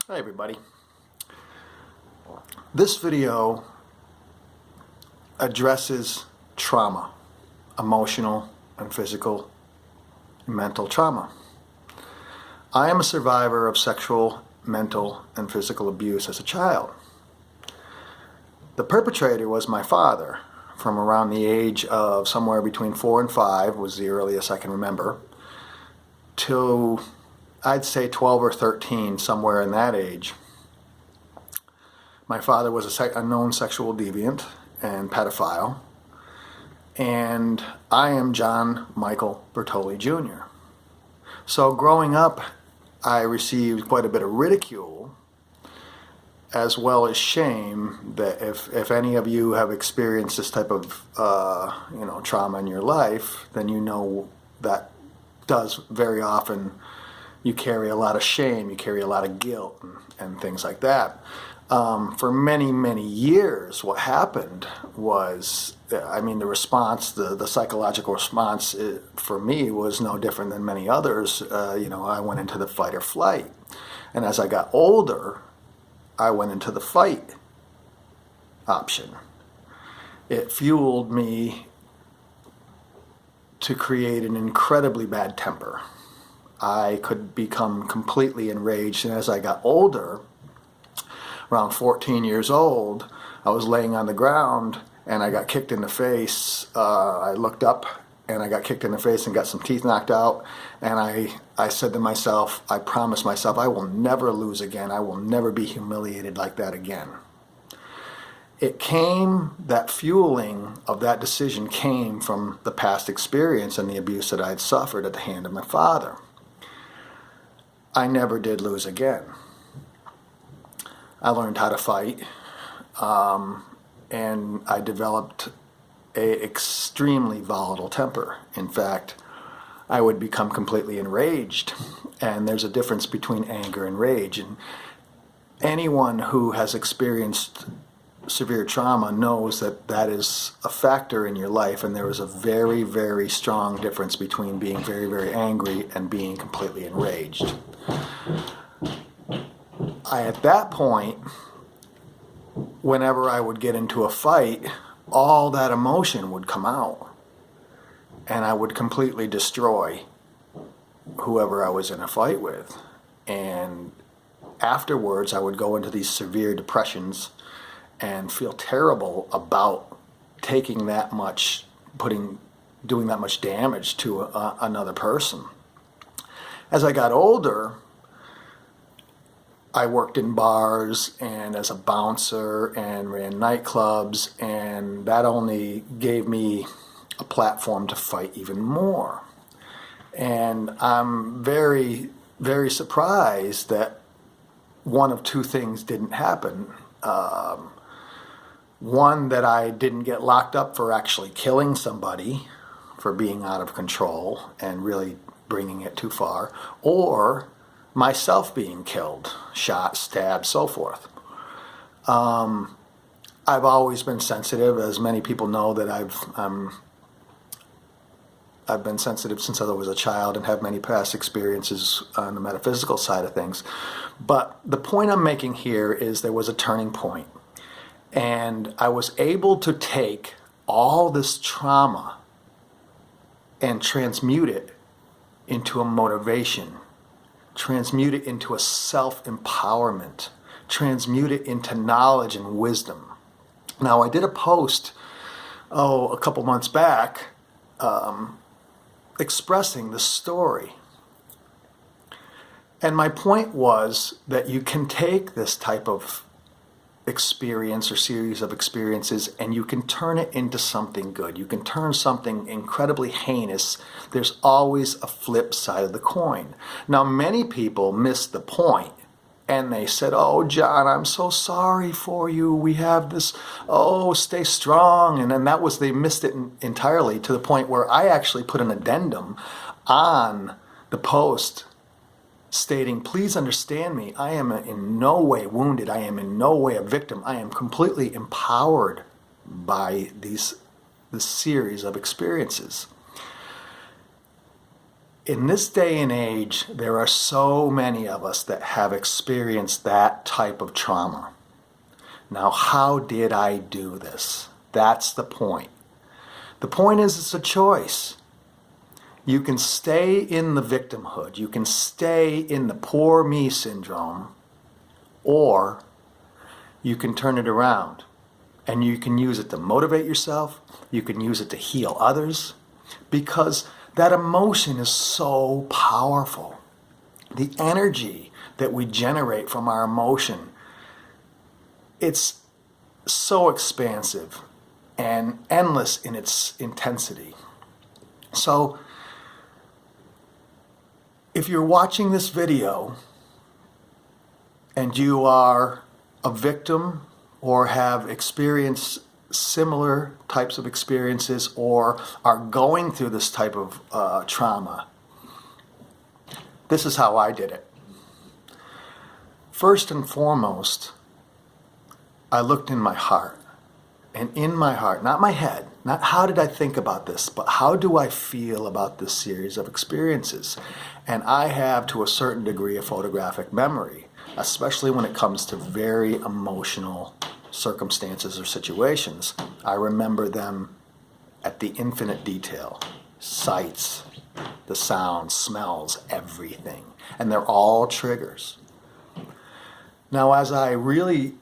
Hi everybody. This video addresses trauma, emotional and physical and mental trauma. I am a survivor of sexual, mental, and physical abuse as a child. The perpetrator was my father from around the age of somewhere between 4 and 5, was the earliest I can remember, to I'd say 12 or 13, somewhere in that age. My father was a known sexual deviant and pedophile, and I am John Michael Bertoli Jr. So growing up, I received quite a bit of ridicule as well as shame. That if any of you have experienced this type of trauma in your life, then you know that does very often, you carry a lot of shame, you carry a lot of guilt and things like that. For many, many years, what happened was, the response, the psychological response for me was no different than many others. I went into the fight or flight. And as I got older, I went into the fight option. It fueled me to create an incredibly bad temper. I could become completely enraged, and as I got older, around 14 years old, I was laying on the ground and I got kicked in the face. I looked up and I got kicked in the face and got some teeth knocked out, and I said to myself, I promised myself I will never lose again. I will never be humiliated like that again. That fueling of that decision came from the past experience and the abuse that I had suffered at the hand of my father. I never did lose again. I learned how to fight, and I developed an extremely volatile temper. In fact, I would become completely enraged, and there's a difference between anger and rage. And anyone who has experienced severe trauma knows that that is a factor in your life, and there is a very, very strong difference between being very, very angry and being completely enraged. At that point, whenever I would get into a fight, all that emotion would come out, and I would completely destroy whoever I was in a fight with. And afterwards, I would go into these severe depressions and feel terrible about taking that much, doing that much damage to another person. As I got older, I worked in bars and as a bouncer and ran nightclubs, and that only gave me a platform to fight even more. And I'm very, very surprised that one of two things didn't happen. One, that I didn't get locked up for actually killing somebody, for being out of control and really bringing it too far, or myself being killed, shot, stabbed, so forth. I've always been sensitive, as many people know that I've been sensitive since I was a child and have many past experiences on the metaphysical side of things. But the point I'm making here is there was a turning point, and I was able to take all this trauma and transmute it into a motivation, transmute it into a self-empowerment, transmute it into knowledge and wisdom. Now, I did a post, a couple months back, expressing the story. And my point was that you can take this type of experience or series of experiences and you can turn it into something good. You can turn something incredibly heinous. There's always a flip side of the coin. Now, many people missed the point and they said, "Oh, John, I'm so sorry for you. We have this, stay strong." And then they missed it entirely, to the point where I actually put an addendum on the post stating, "Please understand me. I am in no way wounded. I am in no way a victim. I am completely empowered by this series of experiences." in this day and age, there are so many of us that have experienced that type of trauma. Now, how did I do this? That's the point. The point is, it's a choice. You can stay in the victimhood. You can stay in the poor me syndrome, or you can turn it around. And you can use it to motivate yourself. You can use it to heal others, because that emotion is so powerful. The energy that we generate from our emotion, it's so expansive and endless in its intensity. So, if you're watching this video and you are a victim or have experienced similar types of experiences or are going through this type of trauma, this is how I did it. First and foremost, I looked in my heart. And in my heart, not my head, not how did I think about this, but how do I feel about this series of experiences? And I have, to a certain degree, a photographic memory, especially when it comes to very emotional circumstances or situations. I remember them at the infinite detail. Sights, the sounds, smells, everything. And they're all triggers. Now, as I really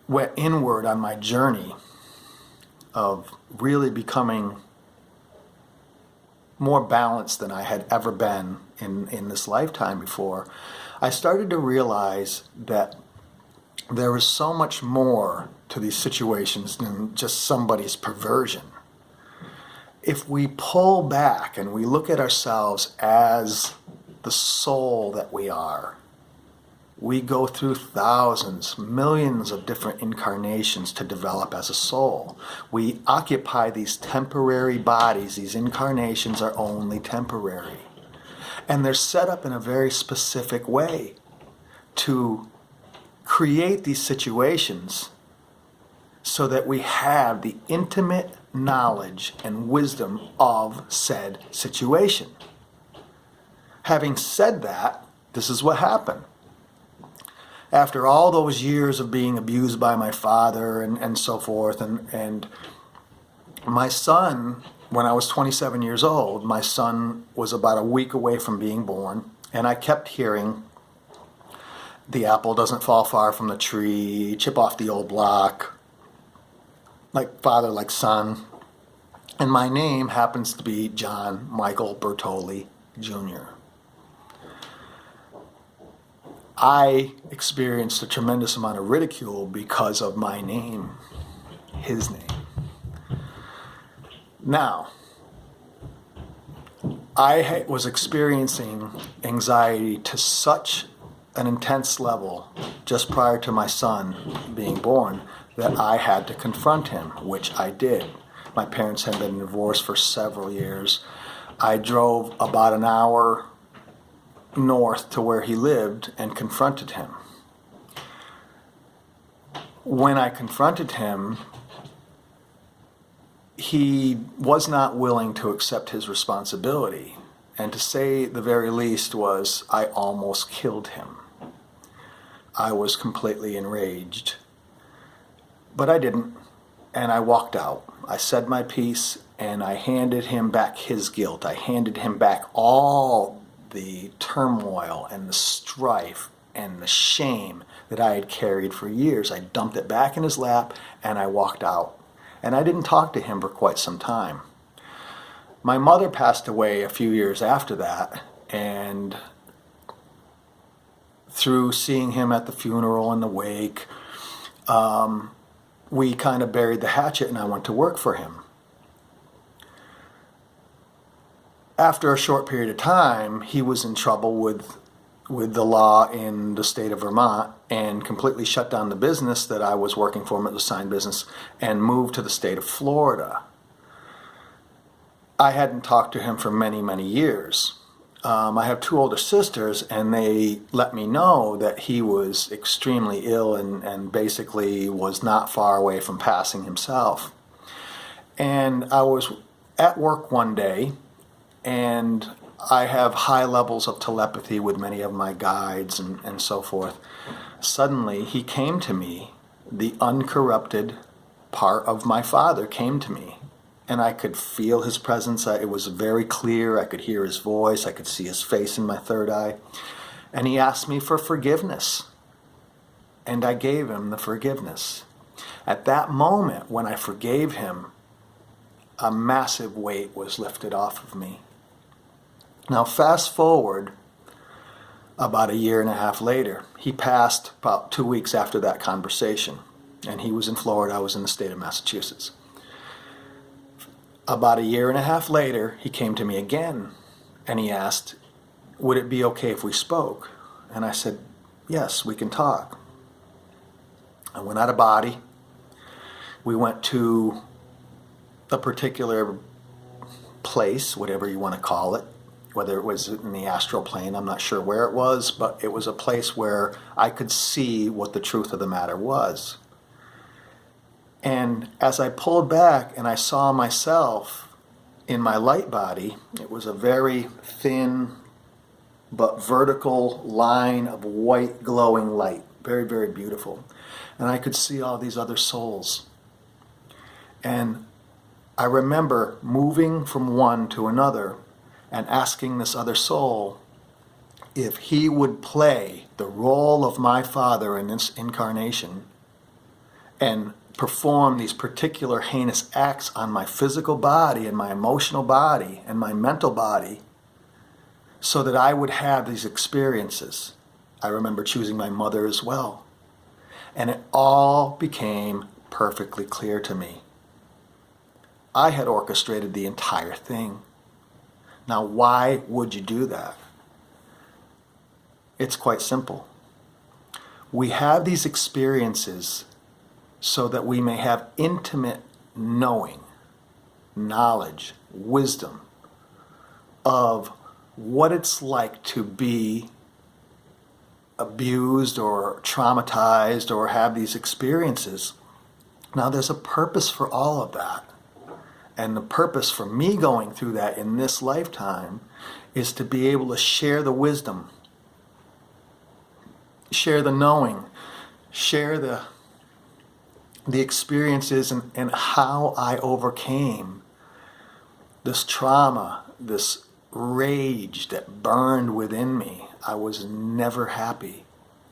went inward on my journey of really becoming more balanced than I had ever been in this lifetime before, I started to realize that there was so much more to these situations than just somebody's perversion. If we pull back and we look at ourselves as the soul that we are, we go through thousands, millions of different incarnations to develop as a soul. We occupy these temporary bodies. These incarnations are only temporary. And they're set up in a very specific way to create these situations so that we have the intimate knowledge and wisdom of said situation. Having said that, this is what happened. After all those years of being abused by my father and so forth, and my son, when I was 27 years old, my son was about a week away from being born, and I kept hearing, the apple doesn't fall far from the tree, chip off the old block, like father, like son. And my name happens to be John Michael Bertoli Jr. I experienced a tremendous amount of ridicule because of my name, his name. Now, I was experiencing anxiety to such an intense level just prior to my son being born that I had to confront him, which I did. My parents had been divorced for several years. I drove about an hour north to where he lived and confronted him. When I confronted him, he was not willing to accept his responsibility. And to say the very least was, I almost killed him. I was completely enraged. But I didn't, and I walked out. I said my piece, and I handed him back his guilt. I handed him back all the turmoil and the strife and the shame that I had carried for years. I dumped it back in his lap, and I walked out. And I didn't talk to him for quite some time. My mother passed away a few years after that, and through seeing him at the funeral and the wake, we kind of buried the hatchet, and I went to work for him. After a short period of time, he was in trouble with the law in the state of Vermont and completely shut down the business that I was working for him. It was a sign business, and moved to the state of Florida. I hadn't talked to him for many, many years. I have two older sisters, and they let me know that he was extremely ill and basically was not far away from passing himself. And I was at work one day, and I have high levels of telepathy with many of my guides and so forth. Suddenly, he came to me, the uncorrupted part of my father came to me. And I could feel his presence. It was very clear. I could hear his voice. I could see his face in my third eye. And he asked me for forgiveness. And I gave him the forgiveness. At that moment, when I forgave him, a massive weight was lifted off of me. Now, fast forward about a year and a half later. He passed about 2 weeks after that conversation. And he was in Florida. I was in the state of Massachusetts. About a year and a half later, he came to me again. And he asked, would it be okay if we spoke? And I said, yes, we can talk. I went out of body. We went to a particular place, whatever you want to call it, whether it was in the astral plane, I'm not sure where it was, but it was a place where I could see what the truth of the matter was. And as I pulled back and I saw myself in my light body, it was a very thin but vertical line of white glowing light. Very, very beautiful. And I could see all these other souls. And I remember moving from one to another and asking this other soul if he would play the role of my father in this incarnation and perform these particular heinous acts on my physical body and my emotional body and my mental body so that I would have these experiences. I remember choosing my mother as well. And it all became perfectly clear to me. I had orchestrated the entire thing. Now, why would you do that? It's quite simple. We have these experiences so that we may have intimate knowing, knowledge, wisdom of what it's like to be abused or traumatized or have these experiences. Now, there's a purpose for all of that. And the purpose for me going through that in this lifetime is to be able to share the wisdom, share the knowing, share the experiences and how I overcame this trauma, this rage that burned within me. I was never happy.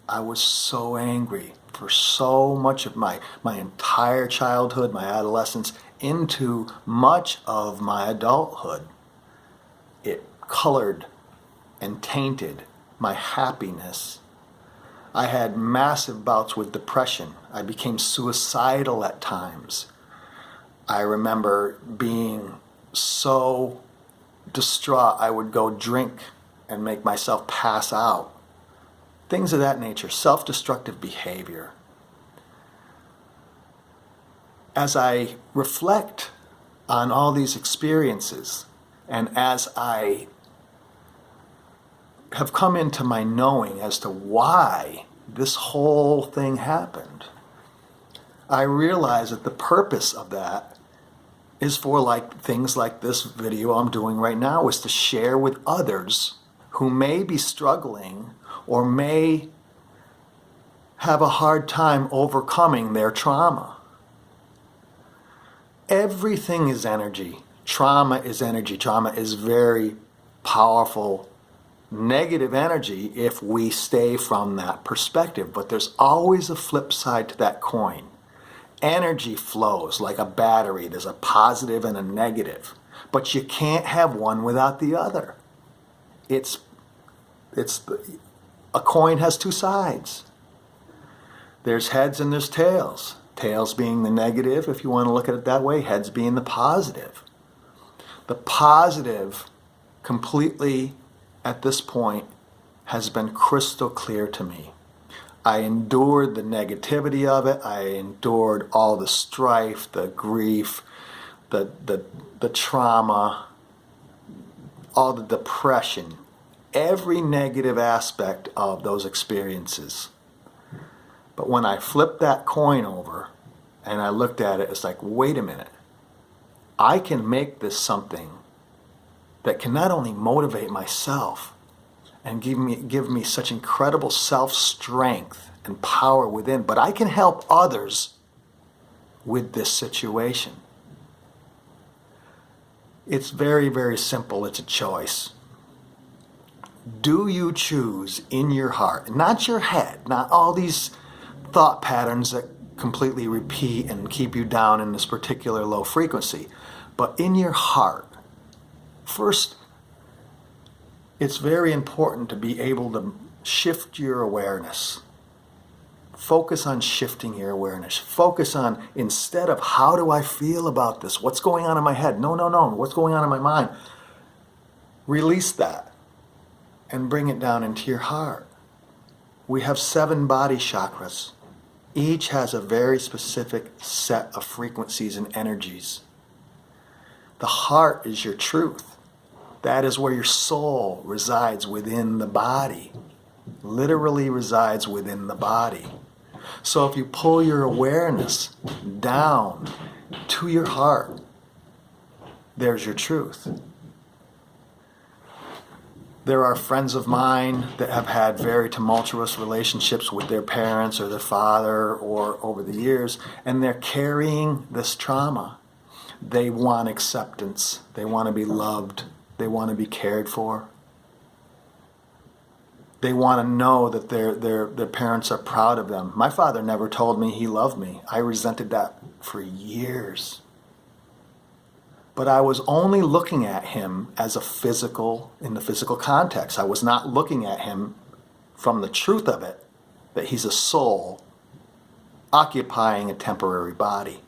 I was so angry for so much of my entire childhood, my adolescence, into much of my adulthood. It colored and tainted my happiness. I had massive bouts with depression. I became suicidal at times. I remember being so distraught, I would go drink and make myself pass out. Things of that nature, self-destructive behavior. As I reflect on all these experiences, and as I have come into my knowing as to why this whole thing happened, I realize that the purpose of that is for things like this video I'm doing right now, is to share with others who may be struggling or may have a hard time overcoming their trauma. Everything is energy. Trauma is energy. Trauma is very powerful, negative energy if we stay from that perspective. But there's always a flip side to that coin. Energy flows like a battery. There's a positive and a negative. But you can't have one without the other. A coin has two sides. There's heads and there's tails. Tails being the negative, if you want to look at it that way, heads being the positive. The positive completely, at this point, has been crystal clear to me. I endured the negativity of it. I endured all the strife, the grief, the trauma, all the depression, every negative aspect of those experiences. But when I flipped that coin over and I looked at it, it's like, wait a minute. I can make this something that can not only motivate myself and give me such incredible self-strength and power within, but I can help others with this situation. It's very, very simple. It's a choice. Do you choose in your heart, not your head, not all these thought patterns that completely repeat and keep you down in this particular low frequency, but in your heart? First, it's very important to be able to shift your awareness. Focus on shifting your awareness. Focus on, instead of how do I feel about this? What's going on in my head? No. What's going on in my mind? Release that and bring it down into your heart. We have 7 body chakras. Each has a very specific set of frequencies and energies. The heart is your truth. That is where your soul resides within the body. Literally resides within the body. So if you pull your awareness down to your heart, there's your truth. There are friends of mine that have had very tumultuous relationships with their parents or their father or over the years, and they're carrying this trauma. They want acceptance. They want to be loved. They want to be cared for. They want to know that their parents are proud of them. My father never told me he loved me. I resented that for years. But I was only looking at him as in the physical context. I was not looking at him from the truth of it, that he's a soul occupying a temporary body.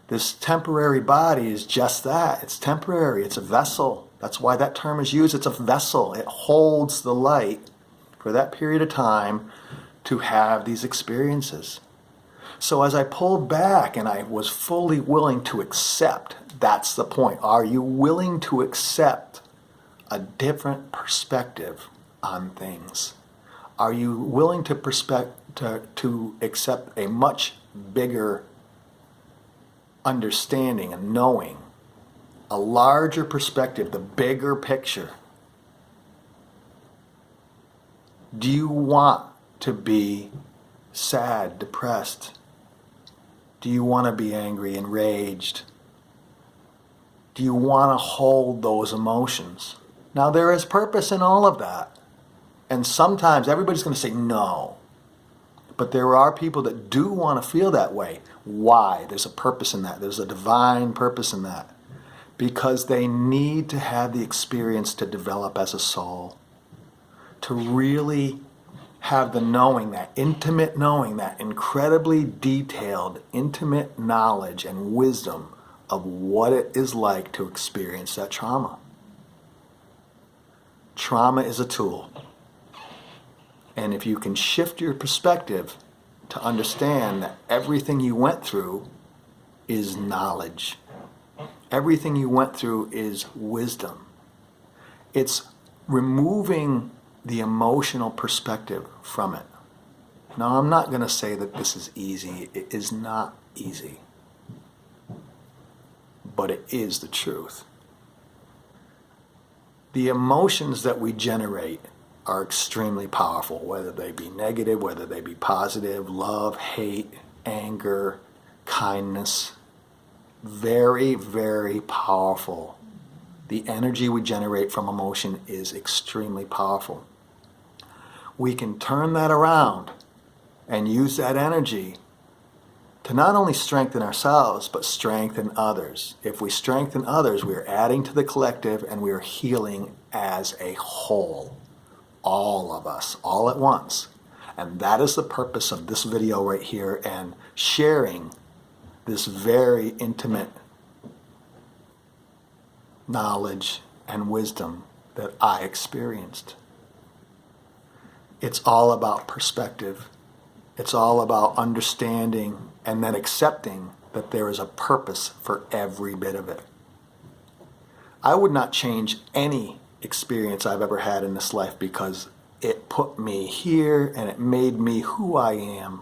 This temporary body is just that. It's temporary. It's a vessel. That's why that term is used. It's a vessel. It holds the light for that period of time to have these experiences. So as I pulled back and I was fully willing to accept, that's the point. Are you willing to accept a different perspective on things? Are you willing to accept a much bigger understanding and knowing, a larger perspective, the bigger picture? Do you want to be sad, depressed? Do you want to be angry, enraged? Do you want to hold those emotions? Now, there is purpose in all of that. And sometimes everybody's going to say no. But there are people that do want to feel that way. Why? There's a purpose in that. There's a divine purpose in that. Because they need to have the experience to develop as a soul. To really have the knowing, that intimate knowing, that incredibly detailed, intimate knowledge and wisdom of what it is like to experience that trauma. Trauma is a tool. And if you can shift your perspective to understand that everything you went through is knowledge. Everything you went through is wisdom. It's removing the emotional perspective from it. Now, I'm not going to say that this is easy. It is not easy. But it is the truth. The emotions that we generate are extremely powerful, whether they be negative, whether they be positive, love, hate, anger, kindness. Very, very powerful. The energy we generate from emotion is extremely powerful. We can turn that around and use that energy to not only strengthen ourselves, but strengthen others. If we strengthen others, we are adding to the collective and we are healing as a whole. All of us, all at once. And that is the purpose of this video right here and sharing this very intimate knowledge and wisdom that I experienced. It's all about perspective. It's all about understanding and then accepting that there is a purpose for every bit of it. I would not change any experience I've ever had in this life because it put me here and it made me who I am.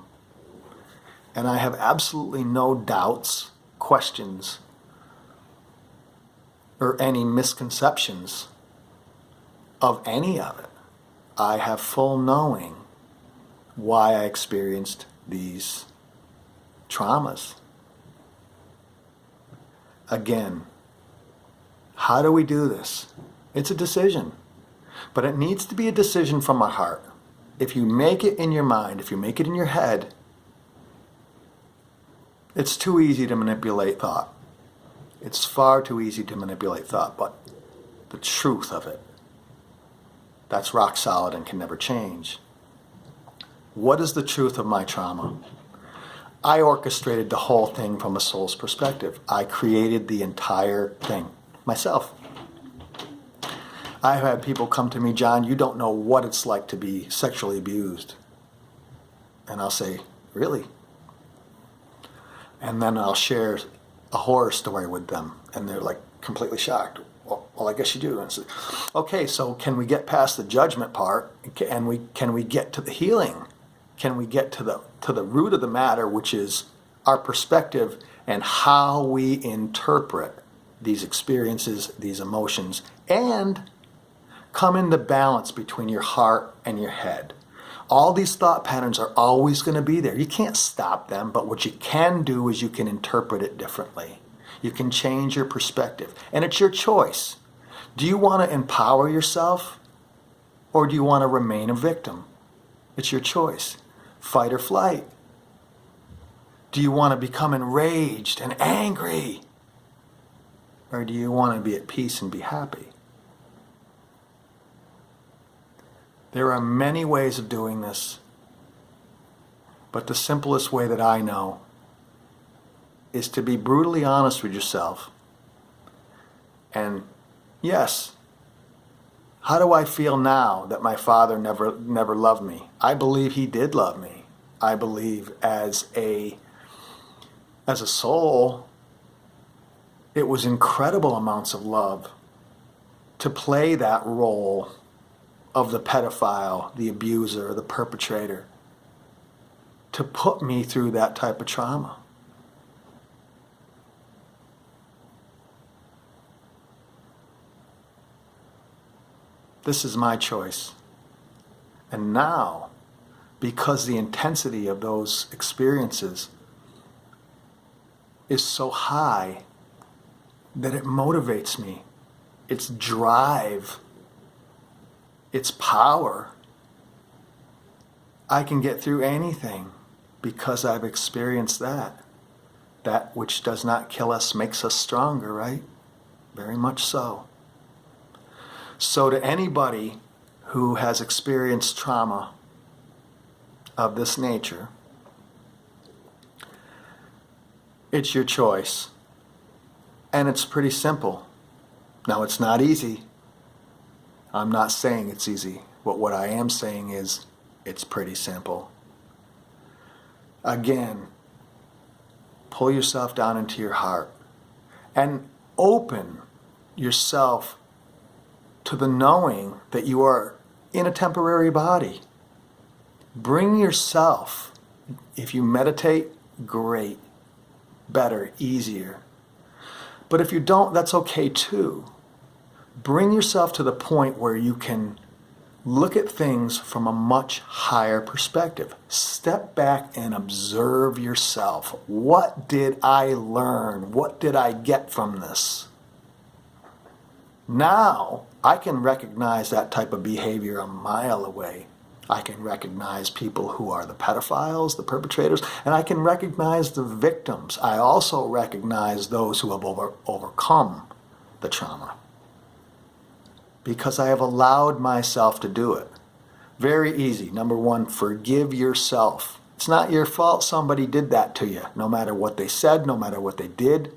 And I have absolutely no doubts, questions, or any misconceptions of any of it. I have full knowing why I experienced these traumas. Again, how do we do this? It's a decision, but it needs to be a decision from our heart. If you make it in your mind, if you make it in your head, it's too easy to manipulate thought. It's far too easy to manipulate thought, but the truth of it, that's rock solid and can never change. What is the truth of my trauma? I orchestrated the whole thing from a soul's perspective. I created the entire thing myself. I've had people come to me, John, you don't know what it's like to be sexually abused. And I'll say, really? And then I'll share a horror story with them, and they're like completely shocked. Well, I guess you do. And I say, okay, so can we get past the judgment part, and can we get to the healing? Can we get to the root of the matter, which is our perspective and how we interpret these experiences, these emotions, and come into balance between your heart and your head. All these thought patterns are always going to be there. You can't stop them, but what you can do is you can interpret it differently. You can change your perspective, and it's your choice. Do you want to empower yourself, or do you want to remain a victim? It's your choice. Fight or flight. Do you want to become enraged and angry, or do you want to be at peace and be happy? There are many ways of doing this, but the simplest way that I know is to be brutally honest with yourself. And yes, how do I feel now that my father never loved me? I believe he did love me. I believe as a soul, it was incredible amounts of love to play that role of the pedophile, the abuser, the perpetrator, to put me through that type of trauma. This is my choice. And now, because the intensity of those experiences is so high that it motivates me, its drive, its power, I can get through anything because I've experienced that. That which does not kill us makes us stronger, right? Very much so. So to anybody who has experienced trauma of this nature, it's your choice. And it's pretty simple. Now, it's not easy. I'm not saying it's easy, but what I am saying is it's pretty simple. Again, pull yourself down into your heart and open yourself to the knowing that you are in a temporary body. Bring yourself, if you meditate, great, better, easier. But if you don't, that's okay too. Bring yourself to the point where you can look at things from a much higher perspective. Step back and observe yourself. What did I learn? What did I get from this? Now, I can recognize that type of behavior a mile away. I can recognize people who are the pedophiles, the perpetrators, and I can recognize the victims. I also recognize those who have overcome the trauma, because I have allowed myself to do it. Very easy. Number one, forgive yourself. It's not your fault somebody did that to you, no matter what they said, no matter what they did.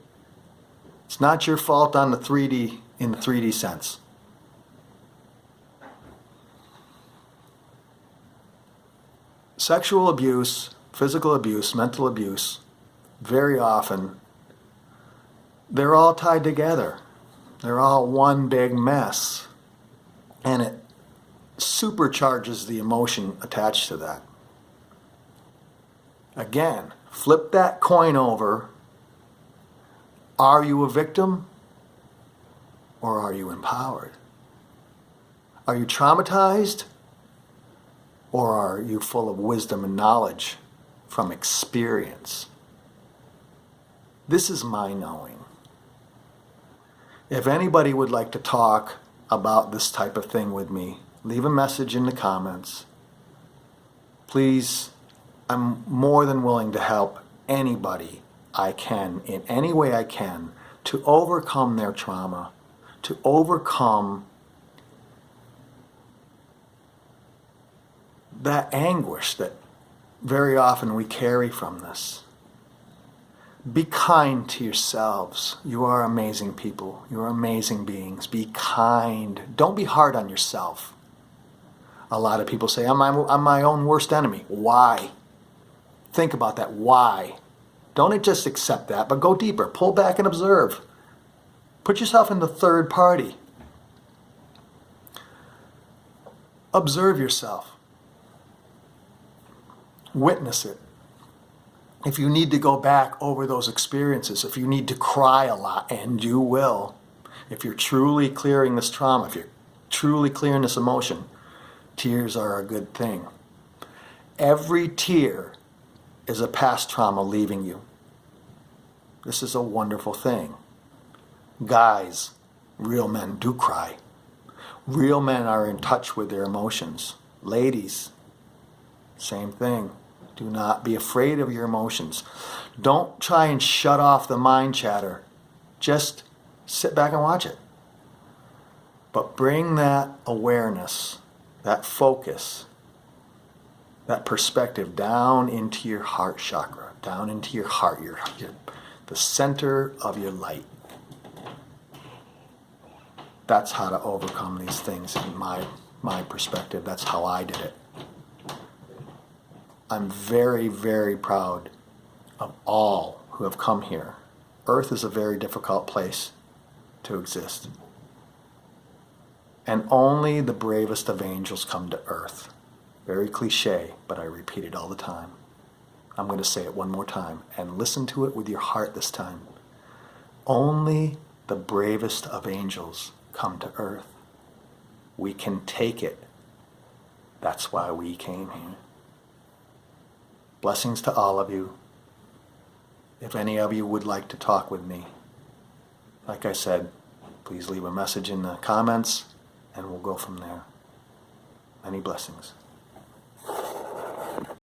It's not your fault in the 3D sense. Sexual abuse, physical abuse, mental abuse, very often, they're all tied together. They're all one big mess. And it supercharges the emotion attached to that. Again, flip that coin over. Are you a victim? or are you empowered? Are you traumatized, or are you full of wisdom and knowledge from experience? This is my knowing. If anybody would like to talk about this type of thing with me, leave a message in the comments. Please, I'm more than willing to help anybody I can, in any way I can, to overcome their trauma, to overcome that anguish that very often we carry from this. Be kind to yourselves. You are amazing people. You are amazing beings. Be kind. Don't be hard on yourself. A lot of people say, I'm my own worst enemy. Why? Think about that. Why? Don't just accept that, but go deeper. Pull back and observe. Put yourself in the third party. Observe yourself. Witness it. If you need to go back over those experiences, if you need to cry a lot, and you will, if you're truly clearing this trauma, if you're truly clearing this emotion, tears are a good thing. Every tear is a past trauma leaving you. This is a wonderful thing. Guys, real men do cry. Real men are in touch with their emotions. Ladies, same thing. Do not be afraid of your emotions. Don't try and shut off the mind chatter. Just sit back and watch it. But bring that awareness, that focus, that perspective down into your heart chakra, down into your heart, the center of your light. That's how to overcome these things in my perspective. That's how I did it. I'm very, very proud of all who have come here. Earth is a very difficult place to exist. And only the bravest of angels come to Earth. Very cliche, but I repeat it all the time. I'm going to say it one more time, and listen to it with your heart this time. Only the bravest of angels come to Earth. We can take it. That's why we came here. Blessings to all of you. If any of you would like to talk with me, like I said, please leave a message in the comments and we'll go from there. Many blessings.